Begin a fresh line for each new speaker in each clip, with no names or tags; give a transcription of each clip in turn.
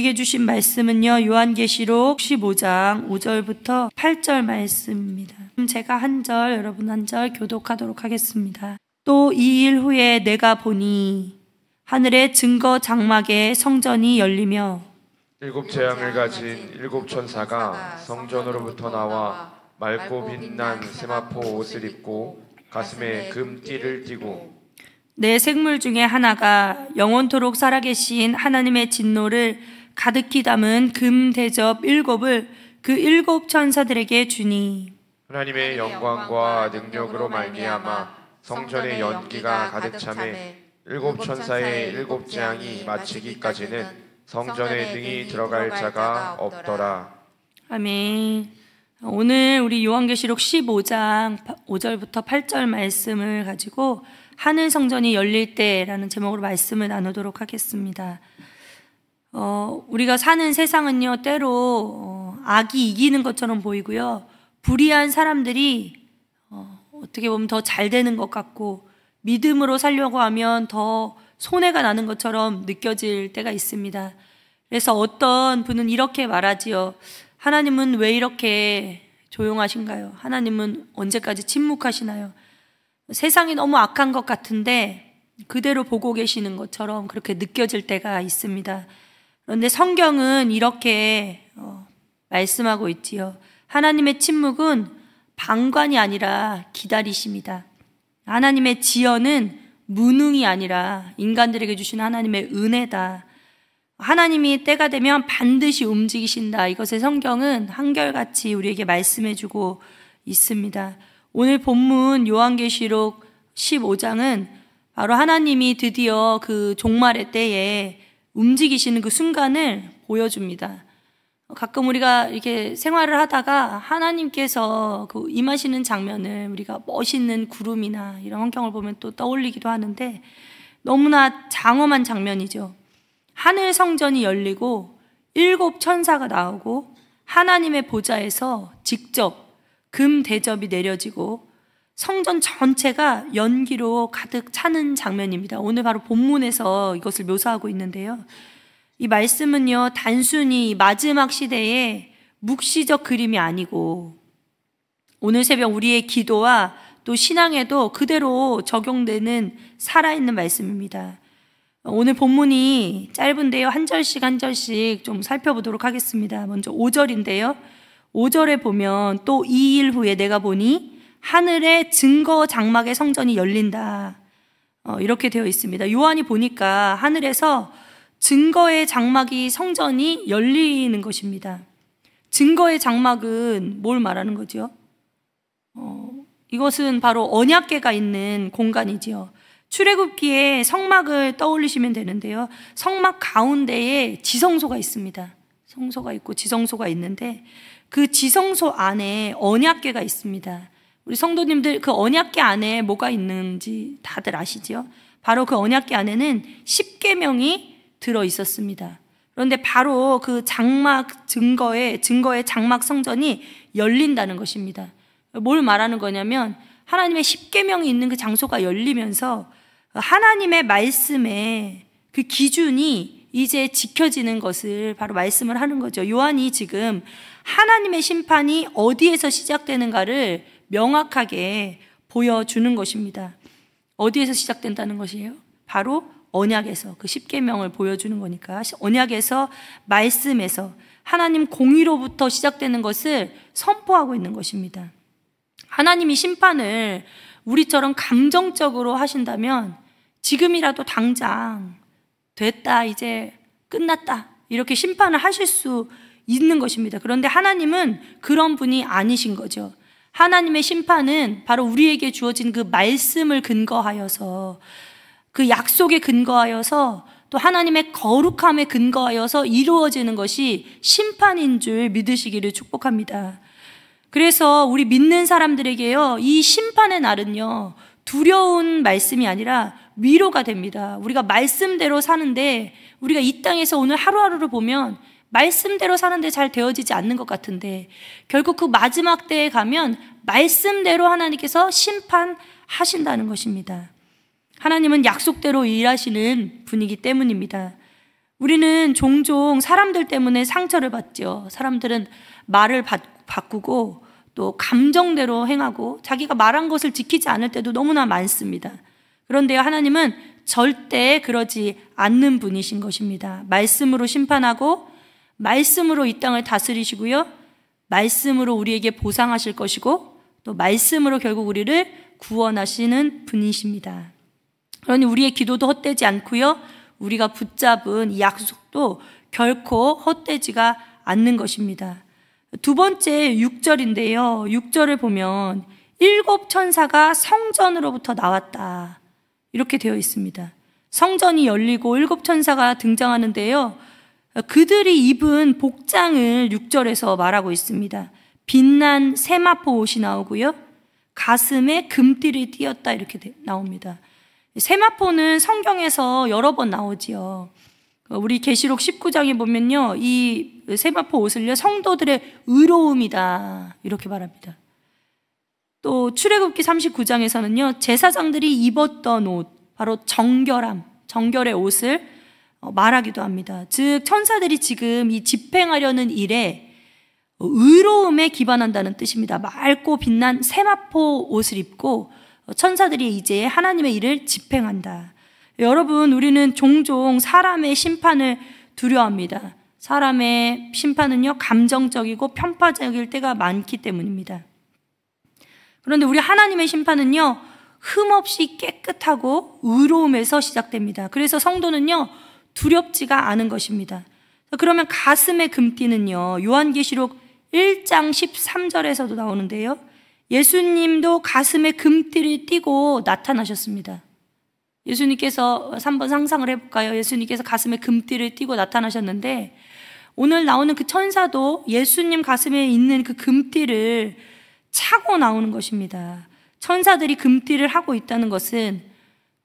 우리에게 주신 말씀은요, 요한계시록 15장 5절부터 8절 말씀입니다. 제가 한 절, 여러분 한 절 교독하도록 하겠습니다. 또 이 일 후에 내가 보니 하늘의 증거 장막에 성전이 열리며
일곱 재앙을 가진 일곱 천사가 성전으로부터 나와 맑고 빛난 세마포 옷을 입고 가슴에 금띠를 띠고
내 생물 중에 하나가 영원토록 살아계신 하나님의 진노를 가득히 담은 금 대접 7을 그 7 천사들에게 주니
하나님의 영광과 능력으로 말미암아 성전의 연기가 가득 차매 일곱 천사의 일곱 재앙이 마치기까지는 성전에 능히 들어갈 자가 없더라.
아멘. 오늘 우리 요한계시록 15장 5절부터 8절 말씀을 가지고 하늘 성전이 열릴 때라는 제목으로 말씀을 나누도록 하겠습니다. 우리가 사는 세상은요, 때로 악이 이기는 것처럼 보이고요, 불의한 사람들이 어떻게 보면 더 잘 되는 것 같고 믿음으로 살려고 하면 더 손해가 나는 것처럼 느껴질 때가 있습니다. 그래서 어떤 분은 이렇게 말하지요. 하나님은 왜 이렇게 조용하신가요? 하나님은 언제까지 침묵하시나요? 세상이 너무 악한 것 같은데 그대로 보고 계시는 것처럼 그렇게 느껴질 때가 있습니다. 그런데 성경은 이렇게 말씀하고 있지요. 하나님의 침묵은 방관이 아니라 기다리십니다. 하나님의 지연은 무능이 아니라 인간들에게 주신 하나님의 은혜다. 하나님이 때가 되면 반드시 움직이신다. 이것을 성경은 한결같이 우리에게 말씀해주고 있습니다. 오늘 본문 요한계시록 15장은 바로 하나님이 드디어 그 종말의 때에 움직이시는 그 순간을 보여줍니다. 가끔 우리가 이렇게 생활을 하다가 하나님께서 그 임하시는 장면을 우리가 멋있는 구름이나 이런 환경을 보면 또 떠올리기도 하는데 너무나 장엄한 장면이죠. 하늘 성전이 열리고 7 천사가 나오고 하나님의 보좌에서 직접 금 대접이 내려지고 성전 전체가 연기로 가득 차는 장면입니다. 오늘 바로 본문에서 이것을 묘사하고 있는데요. 이 말씀은요, 단순히 마지막 시대의 묵시적 그림이 아니고 오늘 새벽 우리의 기도와 또 신앙에도 그대로 적용되는 살아있는 말씀입니다. 오늘 본문이 짧은데요, 한 절씩 한 절씩 좀 살펴보도록 하겠습니다. 먼저 5절인데요 5절에 보면 또 이 일 후에 내가 보니 하늘의 증거 장막의 성전이 열린다, 이렇게 되어 있습니다. 요한이 보니까 하늘에서 증거의 장막이 성전이 열리는 것입니다. 증거의 장막은 뭘 말하는 거죠? 이것은 바로 언약궤가 있는 공간이지요. 출애굽기에 성막을 떠올리시면 되는데요, 성막 가운데에 지성소가 있습니다. 성소가 있고 지성소가 있는데 그 지성소 안에 언약궤가 있습니다. 우리 성도님들 그 언약궤 안에 뭐가 있는지 다들 아시죠? 바로 그 언약궤 안에는 10계명이 들어 있었습니다. 그런데 바로 그 장막 증거의 장막 성전이 열린다는 것입니다. 뭘 말하는 거냐면 하나님의 10계명이 있는 그 장소가 열리면서 하나님의 말씀의 그 기준이 이제 지켜지는 것을 바로 말씀을 하는 거죠. 요한이 지금 하나님의 심판이 어디에서 시작되는가를 명확하게 보여주는 것입니다. 어디에서 시작된다는 것이에요? 바로 언약에서, 그 10계명을 보여주는 거니까 언약에서, 말씀에서 하나님 공의로부터 시작되는 것을 선포하고 있는 것입니다. 하나님이 심판을 우리처럼 감정적으로 하신다면 지금이라도 당장 됐다, 이제 끝났다, 이렇게 심판을 하실 수 있는 것입니다. 그런데 하나님은 그런 분이 아니신 거죠. 하나님의 심판은 바로 우리에게 주어진 그 말씀을 근거하여서, 그 약속에 근거하여서, 또 하나님의 거룩함에 근거하여서 이루어지는 것이 심판인 줄 믿으시기를 축복합니다. 그래서 우리 믿는 사람들에게요, 이 심판의 날은요, 두려운 말씀이 아니라 위로가 됩니다. 우리가 말씀대로 사는데, 우리가 이 땅에서 오늘 하루하루를 보면 말씀대로 사는데 잘 되어지지 않는 것 같은데, 결국 그 마지막 때에 가면 말씀대로 하나님께서 심판하신다는 것입니다. 하나님은 약속대로 일하시는 분이기 때문입니다. 우리는 종종 사람들 때문에 상처를 받죠. 사람들은 말을 바꾸고 또 감정대로 행하고 자기가 말한 것을 지키지 않을 때도 너무나 많습니다. 그런데 하나님은 절대 그러지 않는 분이신 것입니다. 말씀으로 심판하고 말씀으로 이 땅을 다스리시고요, 말씀으로 우리에게 보상하실 것이고 또 말씀으로 결국 우리를 구원하시는 분이십니다. 그러니 우리의 기도도 헛되지 않고요, 우리가 붙잡은 이 약속도 결코 헛되지가 않는 것입니다. 두 번째 6절인데요. 6절을 보면 7 천사가 성전으로부터 나왔다, 이렇게 되어 있습니다. 성전이 열리고 7 천사가 등장하는데요, 그들이 입은 복장을 6절에서 말하고 있습니다. 빛난 세마포 옷이 나오고요, 가슴에 금띠를 띄었다, 이렇게 나옵니다. 세마포는 성경에서 여러 번 나오지요. 우리 계시록 19장에 보면요, 이 세마포 옷을요, 성도들의 의로움이다, 이렇게 말합니다. 또 출애굽기 39장에서는요, 제사장들이 입었던 옷, 바로 정결함, 정결의 옷을 말하기도 합니다. 즉 천사들이 지금 이 집행하려는 일에 의로움에 기반한다는 뜻입니다. 맑고 빛난 세마포 옷을 입고 천사들이 이제 하나님의 일을 집행한다. 여러분, 우리는 종종 사람의 심판을 두려워합니다. 사람의 심판은요, 감정적이고 편파적일 때가 많기 때문입니다. 그런데 우리 하나님의 심판은요, 흠없이 깨끗하고 의로움에서 시작됩니다. 그래서 성도는요, 두렵지가 않은 것입니다. 그러면 가슴의 금띠는요, 요한계시록 1장 13절에서도 나오는데요, 예수님도 가슴에 금띠를 띠고 나타나셨습니다. 예수님께서 한번 상상을 해볼까요? 예수님께서 가슴에 금띠를 띠고 나타나셨는데, 오늘 나오는 그 천사도 예수님 가슴에 있는 그 금띠를 차고 나오는 것입니다. 천사들이 금띠를 하고 있다는 것은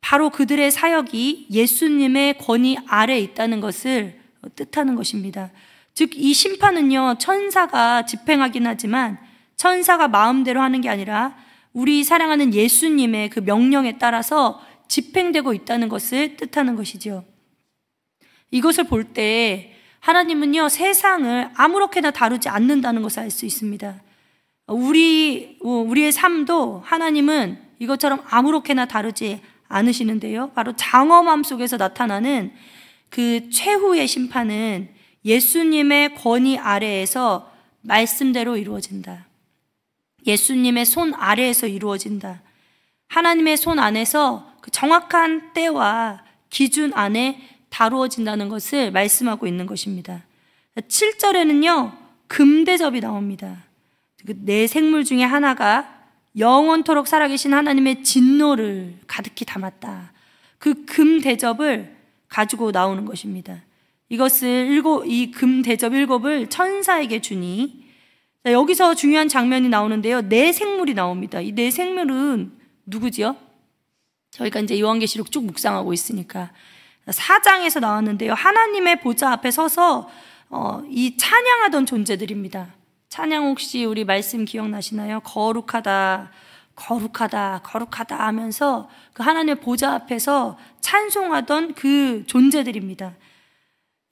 바로 그들의 사역이 예수님의 권위 아래에 있다는 것을 뜻하는 것입니다. 즉 이 심판은요, 천사가 집행하긴 하지만 천사가 마음대로 하는 게 아니라 우리 사랑하는 예수님의 그 명령에 따라서 집행되고 있다는 것을 뜻하는 것이죠. 이것을 볼 때 하나님은요, 세상을 아무렇게나 다루지 않는다는 것을 알 수 있습니다. 우리의 삶도 하나님은 이것처럼 아무렇게나 다루지 않으시는데요, 바로 장엄함 속에서 나타나는 그 최후의 심판은 예수님의 권위 아래에서 말씀대로 이루어진다. 예수님의 손 아래에서 이루어진다. 하나님의 손 안에서 그 정확한 때와 기준 안에 다루어진다는 것을 말씀하고 있는 것입니다. 7절에는요, 금대접이 나옵니다. 네 생물 중에 하나가 영원토록 살아계신 하나님의 진노를 가득히 담았다. 그 금대접을 가지고 나오는 것입니다. 이것을 이 금대접 7을 천사에게 주니, 여기서 중요한 장면이 나오는데요, 네 생물이 나옵니다. 이 네 생물은 누구지요? 저희가 이제 요한계시록 쭉 묵상하고 있으니까 4장에서 나왔는데요, 하나님의 보좌 앞에 서서 이 찬양하던 존재들입니다. 찬양 혹시 우리 말씀 기억나시나요? 거룩하다, 거룩하다, 거룩하다 하면서 그 하나님의 보좌 앞에서 찬송하던 그 존재들입니다.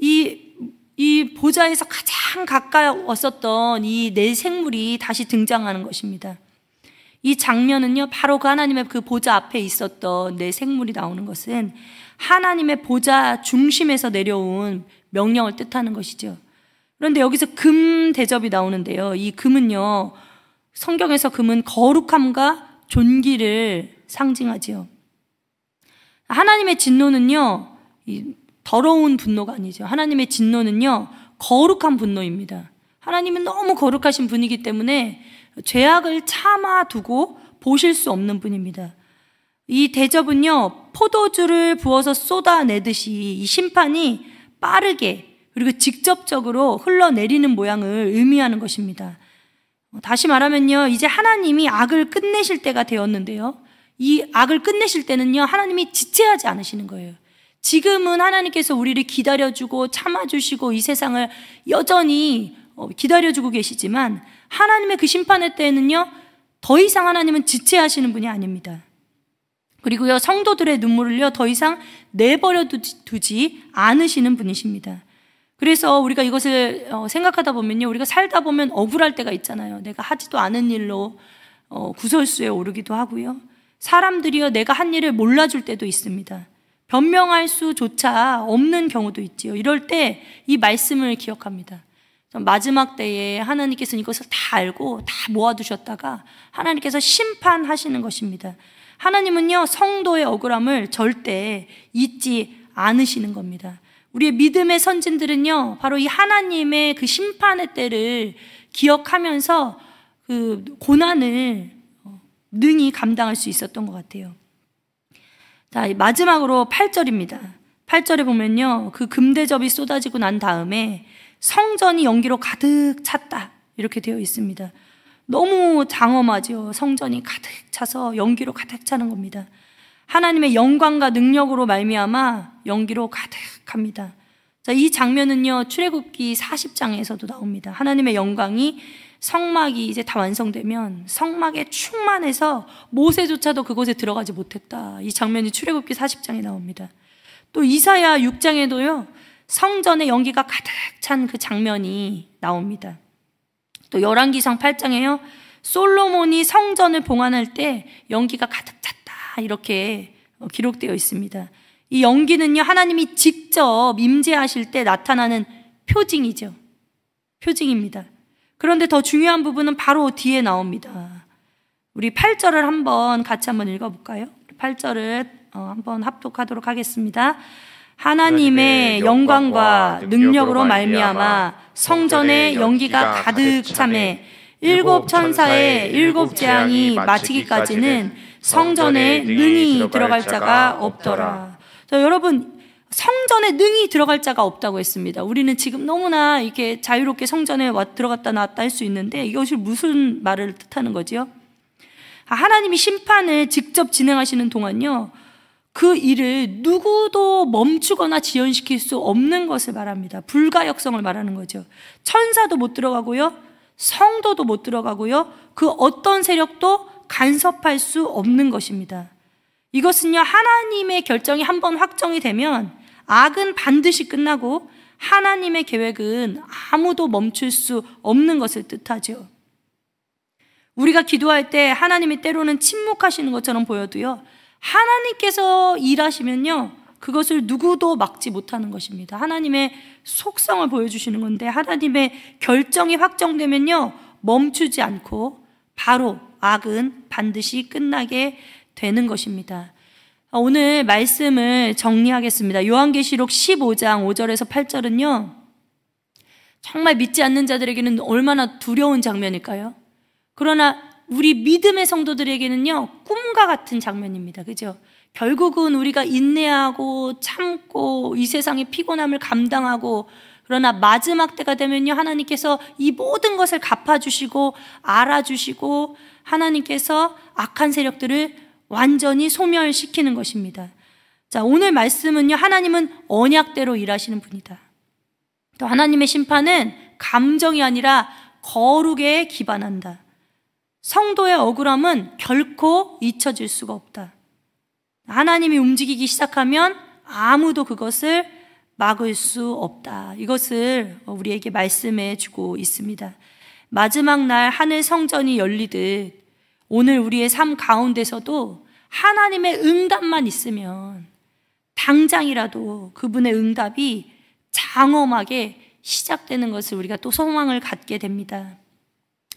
이 보좌에서 가장 가까웠었던 이 네 생물이 다시 등장하는 것입니다. 이 장면은요, 바로 그 하나님의 그 보좌 앞에 있었던 네 생물이 나오는 것은 하나님의 보좌 중심에서 내려온 명령을 뜻하는 것이죠. 그런데 여기서 금 대접이 나오는데요, 이 금은요, 성경에서 금은 거룩함과 존귀를 상징하지요. 하나님의 진노는요, 더러운 분노가 아니죠. 하나님의 진노는요, 거룩한 분노입니다. 하나님은 너무 거룩하신 분이기 때문에 죄악을 참아두고 보실 수 없는 분입니다. 이 대접은요, 포도주를 부어서 쏟아내듯이 이 심판이 빠르게 그리고 직접적으로 흘러내리는 모양을 의미하는 것입니다. 다시 말하면요, 이제 하나님이 악을 끝내실 때가 되었는데요, 이 악을 끝내실 때는요, 하나님이 지체하지 않으시는 거예요. 지금은 하나님께서 우리를 기다려주고 참아주시고 이 세상을 여전히 기다려주고 계시지만, 하나님의 그 심판의 때에는요, 더 이상 하나님은 지체하시는 분이 아닙니다. 그리고요, 성도들의 눈물을요, 더 이상 내버려 두지 않으시는 분이십니다. 그래서 우리가 이것을 생각하다 보면요, 우리가 살다 보면 억울할 때가 있잖아요. 내가 하지도 않은 일로 구설수에 오르기도 하고요. 사람들이요, 내가 한 일을 몰라줄 때도 있습니다. 변명할 수조차 없는 경우도 있지요. 이럴 때 이 말씀을 기억합니다. 마지막 때에 하나님께서는 이것을 다 알고 다 모아두셨다가 하나님께서 심판하시는 것입니다. 하나님은요, 성도의 억울함을 절대 잊지 않으시는 겁니다. 우리의 믿음의 선진들은요, 바로 이 하나님의 그 심판의 때를 기억하면서 그 고난을 능히 감당할 수 있었던 것 같아요. 자, 마지막으로 8절입니다. 8절에 보면요, 그 금대접이 쏟아지고 난 다음에 성전이 연기로 가득 찼다, 이렇게 되어 있습니다. 너무 장엄하죠. 성전이 가득 차서 연기로 가득 차는 겁니다. 하나님의 영광과 능력으로 말미암아 연기로 가득합니다. 자, 이 장면은요, 출애굽기 40장에서도 나옵니다. 하나님의 영광이 성막이 이제 다 완성되면 성막에 충만해서 모세조차도 그곳에 들어가지 못했다. 이 장면이 출애굽기 40장에 나옵니다. 또 이사야 6장에도요, 성전의 연기가 가득 찬 그 장면이 나옵니다. 또 열왕기상 8장에요, 솔로몬이 성전을 봉헌할 때 연기가 가득 찼다, 이렇게 기록되어 있습니다. 이 연기는요, 하나님이 직접 임재하실 때 나타나는 표징이죠. 표징입니다. 그런데 더 중요한 부분은 바로 뒤에 나옵니다. 우리 8절을 같이 한번 읽어볼까요? 8절을 한번 합독하도록 하겠습니다. 하나님의 영광과 능력으로 말미암아 성전의 연기가 가득 차매 일곱 천사의 일곱 재앙이 마치기까지는 성전에 능히 들어갈 자가 없더라. 자, 여러분, 성전에 능히 들어갈 자가 없다고 했습니다. 우리는 지금 너무나 이렇게 자유롭게 성전에 들어갔다 나왔다 할 수 있는데, 이것이 무슨 말을 뜻하는 거지요? 하나님이 심판을 직접 진행하시는 동안요, 그 일을 누구도 멈추거나 지연시킬 수 없는 것을 말합니다. 불가역성을 말하는 거죠. 천사도 못 들어가고요, 성도도 못 들어가고요, 그 어떤 세력도 간섭할 수 없는 것입니다. 이것은요, 하나님의 결정이 한번 확정이 되면 악은 반드시 끝나고 하나님의 계획은 아무도 멈출 수 없는 것을 뜻하죠. 우리가 기도할 때 하나님이 때로는 침묵하시는 것처럼 보여도요, 하나님께서 일하시면요, 그것을 누구도 막지 못하는 것입니다. 하나님의 속성을 보여주시는 건데, 하나님의 결정이 확정되면요, 멈추지 않고 바로 악은 반드시 끝나게 되는 것입니다. 오늘 말씀을 정리하겠습니다. 요한계시록 15장 5절에서 8절은요, 정말 믿지 않는 자들에게는 얼마나 두려운 장면일까요? 그러나 우리 믿음의 성도들에게는요, 꿈과 같은 장면입니다. 그죠? 결국은 우리가 인내하고 참고 이 세상의 피곤함을 감당하고, 그러나 마지막 때가 되면요, 하나님께서 이 모든 것을 갚아주시고 알아주시고 하나님께서 악한 세력들을 완전히 소멸시키는 것입니다. 자, 오늘 말씀은요, 하나님은 언약대로 일하시는 분이다. 또 하나님의 심판은 감정이 아니라 거룩에 기반한다. 성도의 억울함은 결코 잊혀질 수가 없다. 하나님이 움직이기 시작하면 아무도 그것을 막을 수 없다. 이것을 우리에게 말씀해 주고 있습니다. 마지막 날 하늘 성전이 열리듯 오늘 우리의 삶 가운데서도 하나님의 응답만 있으면 당장이라도 그분의 응답이 장엄하게 시작되는 것을 우리가 또 소망을 갖게 됩니다.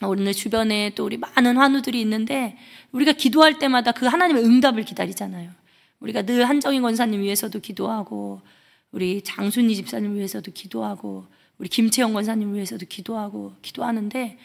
오늘 주변에 또 우리 많은 환우들이 있는데, 우리가 기도할 때마다 그 하나님의 응답을 기다리잖아요. 우리가 늘 한정희 권사님 위해서도 기도하고, 우리 장순희 집사님 위해서도 기도하고, 우리 김채영 권사님 위해서도 기도하는데,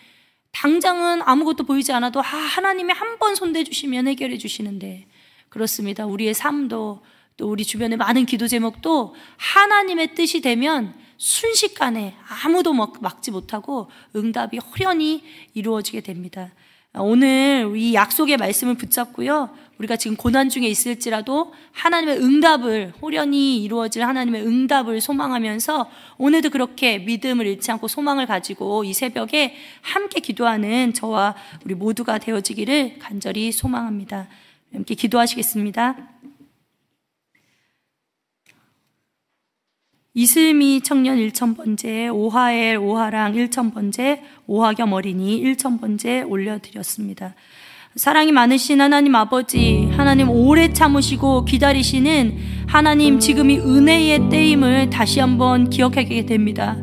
당장은 아무것도 보이지 않아도 하나님이 한 번 손대 주시면 해결해 주시는데, 그렇습니다. 우리의 삶도 또 우리 주변의 많은 기도 제목도 하나님의 뜻이 되면 순식간에 아무도 막지 못하고 응답이 호련히 이루어지게 됩니다. 오늘 이 약속의 말씀을 붙잡고요, 우리가 지금 고난 중에 있을지라도 하나님의 응답을, 호련히 이루어질 하나님의 응답을 소망하면서 오늘도 그렇게 믿음을 잃지 않고 소망을 가지고 이 새벽에 함께 기도하는 저와 우리 모두가 되어지기를 간절히 소망합니다. 함께 기도하시겠습니다. 이슬미 청년 1000번째, 오하엘 오하랑 1000번째, 오하겸 어린이 1000번째 올려드렸습니다. 사랑이 많으신 하나님 아버지, 하나님 오래 참으시고 기다리시는 하나님, 지금 이 은혜의 때임을 다시 한번 기억하게 됩니다.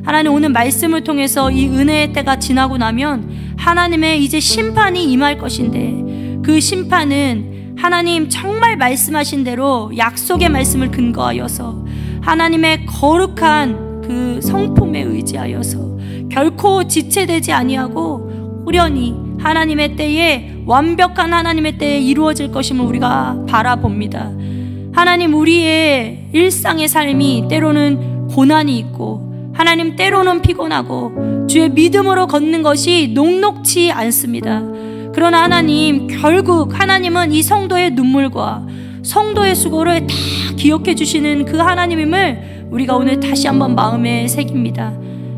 하나님, 오늘 말씀을 통해서 이 은혜의 때가 지나고 나면 하나님의 이제 심판이 임할 것인데, 그 심판은 하나님 정말 말씀하신 대로 약속의 말씀을 근거하여서 하나님의 거룩한 그 성품에 의지하여서 결코 지체되지 아니하고 후련히 하나님의 때에, 완벽한 하나님의 때에 이루어질 것임을 우리가 바라봅니다. 하나님, 우리의 일상의 삶이 때로는 고난이 있고, 하나님 때로는 피곤하고, 주의 믿음으로 걷는 것이 녹록지 않습니다. 그러나 하나님, 결국 하나님은 이 성도의 눈물과 성도의 수고를 다 기억해 주시는 그 하나님임을 우리가 오늘 다시 한번 마음에 새깁니다.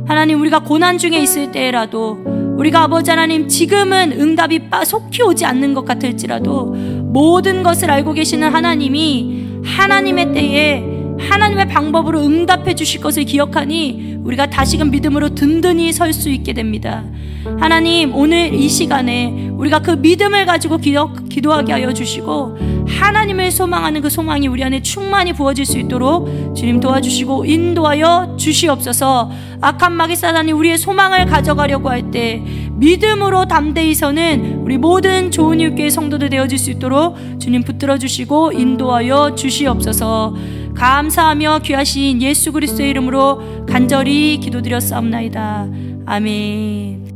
하나님, 우리가 고난 중에 있을 때라도, 우리가 아버지 하나님 지금은 응답이 속히 오지 않는 것 같을지라도 모든 것을 알고 계시는 하나님이 하나님의 때에 하나님의 방법으로 응답해 주실 것을 기억하니 우리가 다시금 믿음으로 든든히 설 수 있게 됩니다. 하나님, 오늘 이 시간에 우리가 그 믿음을 가지고 기도하게 하여 주시고, 하나님을 소망하는 그 소망이 우리 안에 충만히 부어질 수 있도록 주님 도와주시고 인도하여 주시옵소서. 악한 마귀 사단이 우리의 소망을 가져가려고 할 때 믿음으로 담대히 서는 우리 모든 좋은 이웃교회 성도들 되어질 수 있도록 주님 붙들어 주시고 인도하여 주시옵소서. 감사하며 귀하신 예수 그리스도의 이름으로 간절히 기도드렸사옵나이다. 아멘.